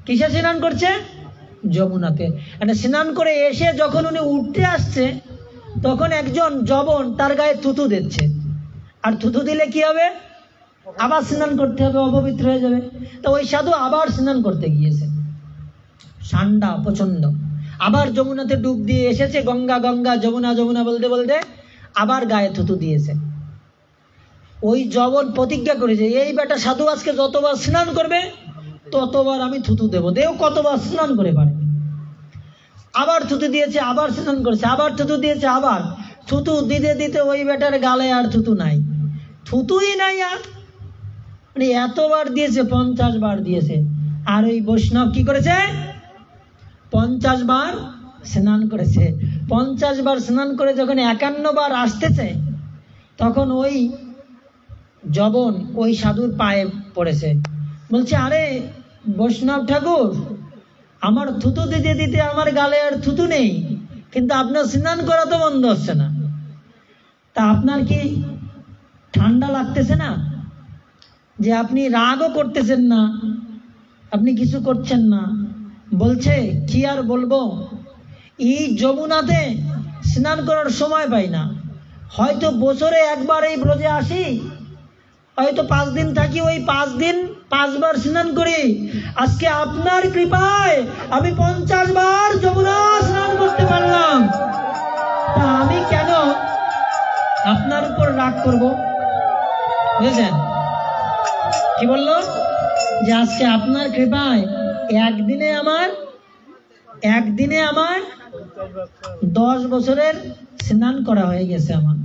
কিসে স্নান করছে? যমুনাতে। মানে স্নান করে এসে যখন উনি উঠতে আসছে, তখন একজন যবন তার গায়ে থুতু দিচ্ছে। আর থুতু দিলে কি হবে? আবার স্নান করতে হবে, অপবিত্র হয়ে যাবে। তো ওই সাধু আবার স্নান করতে গিয়েছে, ঠান্ডা প্রচন্ড। আবার যমুনাতে ডুব দিয়ে এসেছে, গঙ্গা গঙ্গা, যমুনা যমুনা বলতে বলতে আবার গায়ে থুতু দিয়েছে। ওই যবন প্রতিজ্ঞা করেছে, এই বেটা সাধু আজকে যতবার স্নান করবে ততবার আমি থুতু দেবো, দেও কতবার স্নান করে পারে। আবার থুতু দিয়েছে, আবার স্নান করেছে, আবার থুতু দিয়েছে, আবার থুতু দিতে দিতে ওই বেটার গালে আর থুতু নাই, থুতুই নাই আর। মানে এতবার দিয়েছে, 50 বার দিয়েছে। আর ওই বৈষ্ণব কি করেছে? 50 বার স্নান করেছে। 50 বার স্নান করে যখন 51 বার আসতেছে, তখন ওই যবন ওই সাধুর পায়ে পড়েছে, বলছে, আরে বৈষ্ণব ঠাকুর, আমার থুতু দিতে দিতে আমার গালে আর থুতু নেই, কিন্তু আপনার স্নান করা তো বন্ধ হচ্ছে না, তা আপনার কি ঠান্ডা লাগতেছে না? যে আপনি রাগও করতেছেন না, আপনি কিছু করছেন না। বলছে, কি আর বলবো, এই যমুনাতে স্নান করার সময় পাই না। হয়তো বছরে একবার এই ব্রজে আসি, হয়তো 5 দিন থাকি, ওই 5 দিন 5 বার স্নান করি। আজকে আপনার কৃপায় আমি 50 বার যমুনা স্নান করতে পারলাম। তা আমি কেন আপনার উপর রাগ করব? বুঝেছেন কি বললো? যে আজকে আপনার কৃপায় একদিনে আমার 10 বছরের স্নান করা হয়ে গেছে আমার,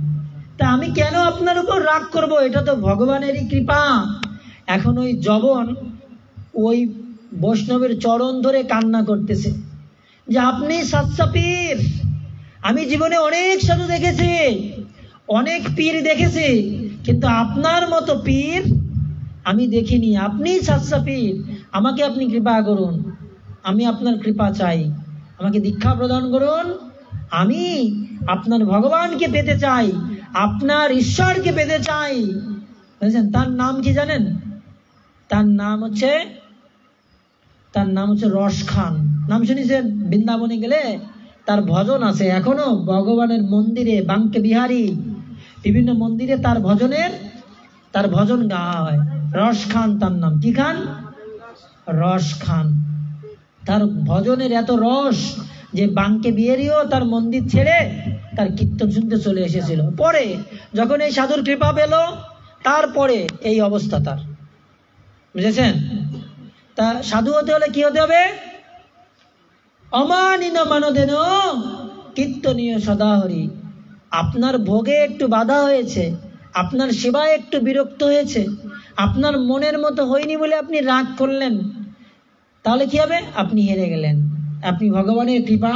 তা আমি কেন আপনার উপর রাগ করব? এটা তো ভগবানেরই কৃপা। এখন ওই যবন ওই বৈষ্ণবের চরণ ধরে কান্না করতেছে যে আপনি সাতসাপীর, আমি জীবনে অনেক সাধু দেখেছি, অনেক পীর দেখেছি, কিন্তু আপনার মতো পীর আমি দেখিনি। আপনি সাতসাপীর, আমাকে আপনি কৃপা করুন, আমি আপনার কৃপা চাই, আমাকে দীক্ষা প্রদান করুন। আমি আপনার ভগবানকে পেতে চাই, আপনার ঈশ্বরকে পেতে চাই। বুঝলেন? তার নাম কি জানেন? তার নাম হচ্ছে রস খান। নাম শুনেছেন? বৃন্দাবনে গেলে তার ভজন আছে এখনো, ভগবানের মন্দিরে, বাঙ্কে বিহারী বিভিন্ন মন্দিরে তার ভজন গাওয়া হয়। রস খান তার নাম। কি খান? রস খান। তার ভজনের এত রস যে বাঙ্কে বিহারীও তার মন্দির ছেড়ে তার কীর্তন শুনতে চলে এসেছিল। পরে যখন এই সাধুর কৃপা পেল, তারপরে এই অবস্থা তার। বুঝেছেন? তা সাধু হতে হলে কি হতে হবে? অমানিন মানদেন কীর্তনীয় সদাহরি। আপনার ভোগে একটু বাধা হয়েছে, আপনার সেবায় একটু বিরক্ত হয়েছে, আপনার মনের মতো হয়নি বলে আপনি রাগ করলেন, তাহলে কি হবে? আপনি হেরে গেলেন, আপনি ভগবানের কৃপা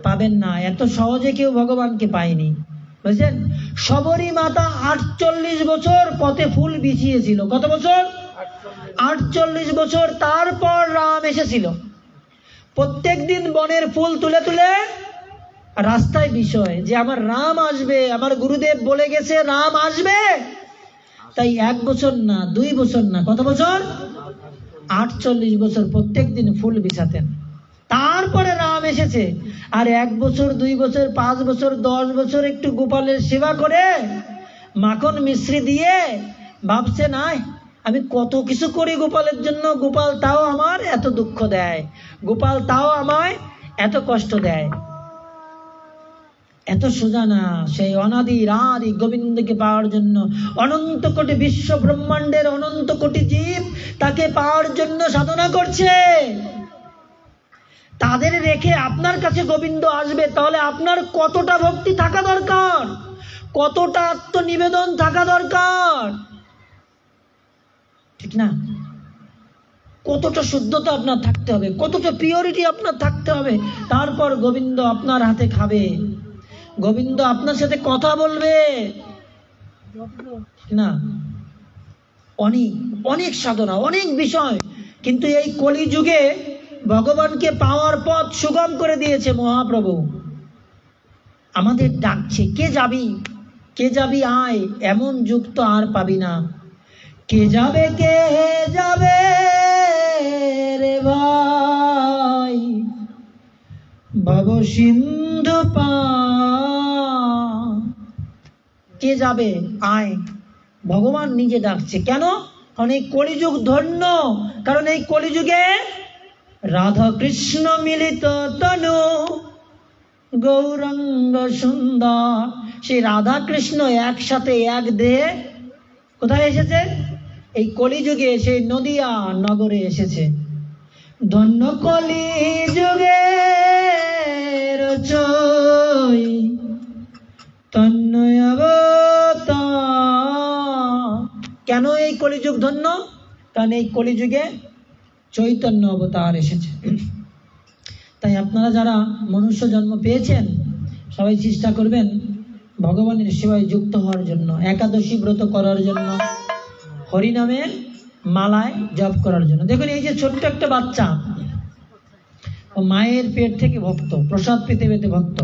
পাবেন না। এত সহজে কেউ ভগবানকে পায়নি। বুঝছেন? শবরী মাতা 48 বছর পথে ফুল বিছিয়েছিল। কত বছর? 48 বছর। তারপর রাম এসেছিল। প্রত্যেক দিন বনের ফুল তুলে তুলে রাস্তায় বিষয় যে আমার রাম আসবে, আমার গুরুদেব বলে গেছে রাম আসবে। তাই 1 বছর না, 2 বছর না, কত বছর? 48 বছর প্রত্যেক দিন ফুল বিছাতেন। তারপরে রাম এসেছে। আর 1 বছর, 2 বছর, 5 বছর, 10 বছর একটু গোপালের সেবা করে মাখন মিশ্রি দিয়ে ভাবছে নাই আমি কত কিছু করি গোপালের জন্য, গোপাল তাও আমার এত দুঃখ দেয়, গোপাল তাও আমায় এত কষ্ট দেয়। এত সোজা না। সেই অনাদি আদি গোবিন্দকে পাওয়ার জন্য অনন্ত কোটি বিশ্ব ব্রহ্মাণ্ডের অনন্ত কোটি জীব তাকে পাওয়ার জন্য সাধনা করছে। তাদের রেখে আপনার কাছে গোবিন্দ আসবে, তাহলে আপনার কতটা ভক্তি থাকা দরকার, কতটা আত্মনিবেদন থাকা দরকার, ঠিক না? কতটা শুদ্ধতা আপনার থাকতে হবে, কতটা পিওরিটি আপনার থাকতে হবে। তারপর গোবিন্দ আপনার হাতে খাবে, গোবিন্দ আপনার সাথে কথা বলবে, না? অনেক অনেক সাধনা, অনেক বিষয়। কিন্তু এই কলিযুগে ভগবানকে পাওয়ার পথ সুগম করে দিয়েছে মহাপ্রভু। আমাদের ডাকছে, কে যাবি, কে যাবি আয়, এমন যুগ তো আর পাবি না। কে যাবে, কে যাবে রে ভাই, ভব সিন্ধু পা, কে যাবে আয়। ভগবান নিজে ডাকছে। কেন? কারণ এই কলিযুগ ধন্য। কারণ এই কলিযুগে রাধা কৃষ্ণ মিলিত তনু গৌরাঙ্গ সুন্দর, সেই রাধা কৃষ্ণ একসাথে এক দেহে কোথায় এসেছে? এই কলিযুগে সেই নদিয়া নগরে এসেছে। ধন্য কলিযুগে রচই তন্ময় অবতার। কেন এই কলিযুগ ধন্য? কারণ এই কলিযুগে চৈতন্য অবতার এসেছে। তাই আপনারা যারা মনুষ্য জন্ম পেয়েছেন সবাই চেষ্টা করবেন ভগবানের সেবায় যুক্ত হওয়ার জন্য, একাদশী ব্রত করার জন্য, হরিনামের মালায় জপ করার জন্য। দেখুন এই যে ছোট্ট একটা বাচ্চা, ও মায়ের পেট থেকে ভক্ত, প্রসাদ পেতে পেতে ভক্ত।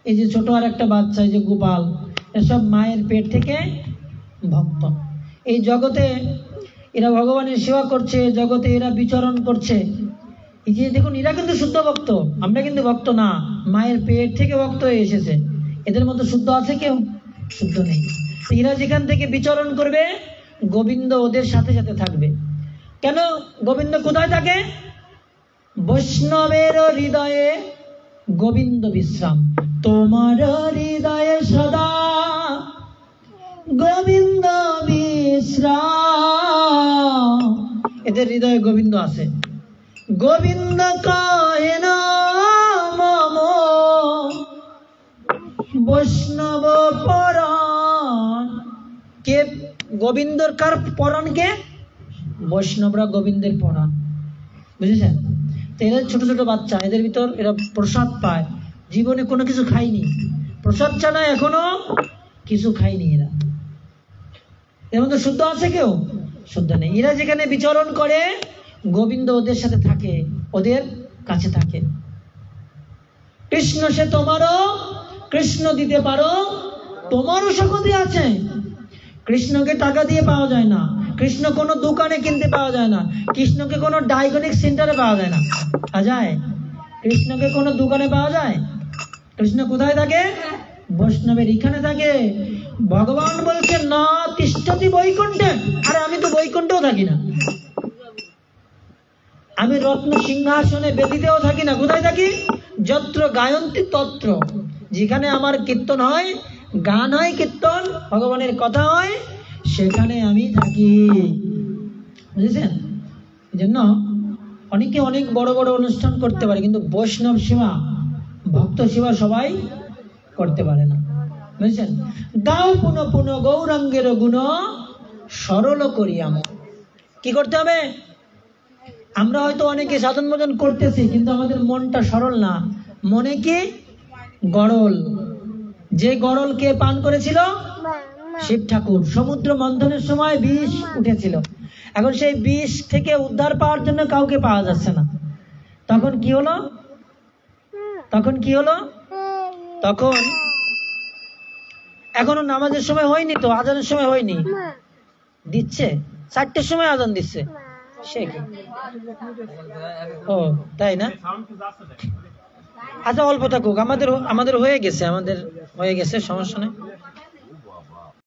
এই যে ছোট আর একটা বাচ্চা, এই যে গোপাল, এসব মায়ের পেট থেকে ভক্ত। এই জগতে এরা ভগবানের সেবা করছে, জগতে এরা বিচরণ করছে। এই যে দেখুন এরা কিন্তু শুদ্ধ ভক্ত, আমরা কিন্তু ভক্ত না, মায়ের পেট থেকে ভক্ত হয়ে এসেছে। এদের মতো শুদ্ধ আছে কেউ? শুদ্ধ নেই। এরা যেখান থেকে বিচরণ করবে গোবিন্দ ওদের সাথে সাথে থাকবে। কেন? গোবিন্দ কোথায় থাকে? বৈষ্ণবের হৃদয়ে গোবিন্দ বিশ্রাম। তোমার হৃদয়ে সদা গোবিন্দ বিশ্রাম। এদের হৃদয়ে গোবিন্দ আছে। গোবিন্দ কহে না মম বৈষ্ণব পরাণ। কে গোবিন্দর কার পরাণ? কে? বৈষ্ণবরা গোবিন্দের পরাণ। বুঝেছেন? তো এরা ছোট ছোট বাচ্চা, এদের ভিতর এরা প্রসাদ পায়, জীবনে কোনো কিছু খায়নি, প্রসাদ ছাড়া এখনো কিছু খায়নি। এর মধ্যে শুদ্ধ আছে কেউ? শুদ্ধ নেই। এরা যেখানে বিচরণ করে গোবিন্দ ওদের সাথে থাকে, ওদের কাছে থাকে। কৃষ্ণ সে তোমারও, কৃষ্ণ দিতে পারো তোমারও শক্তি আছে। কৃষ্ণকে টাকা দিয়ে পাওয়া যায় না, কৃষ্ণ কোনো দোকানে কিনতে পাওয়া যায় না, কৃষ্ণকে কোনো ডায়াগনস্টিক সেন্টারে পাওয়া যায় না। যায়? কৃষ্ণকে কোনো দোকানে পাওয়া যায়? কৃষ্ণ কোথায় থাকে? বৈষ্ণবের এখানে থাকে। ভগবান বলছে না তিষ্ঠতি বৈকুণ্ঠে। আরে আমি তো বৈকুণ্ঠেও থাকি না, আমি রত্ন সিংহাসনে বেদিতেও থাকি না। কোথায় থাকি? যত্র গায়ন্তি তত্র। যেখানে আমার কীর্তন হয়, গান হয়, কীর্তন ভগবানের কথা হয়, সেখানে আমি থাকি। বুঝেছেন? এই জন্য অনেকে অনেক বড় বড় অনুষ্ঠান করতে পারে, কিন্তু বৈষ্ণব সেবা, ভক্ত সেবা সবাই করতে পারে না। বুঝছেন? গাও পুনঃ পুনঃ গৌরাঙ্গের গুণ সরল করিয়াম। কি করতে হবে? আমরা হয়তো অনেকে সাধন ভজন করতেছি, কিন্তু আমাদের মনটা সরল না। মনে কি? গড়ল। যে গরল কে পান করেছিল? শিব ঠাকুর। সমুদ্র মন্থনের সময় বিষ উঠেছিল, এখন সেই বিষ থেকে উদ্ধার পাওয়ার জন্য কাউকে পাওয়া যাচ্ছে না। তখন কি হলো? তখন এখনো নামাজের সময় হয়নি, তো আজানের সময় হয়নি, দিচ্ছে 4টের সময় আজান দিচ্ছে। সে কি? ও তাই না? আচ্ছা অল্প থাকুক, আমাদের হয়ে গেছে, সমস্যা নেই।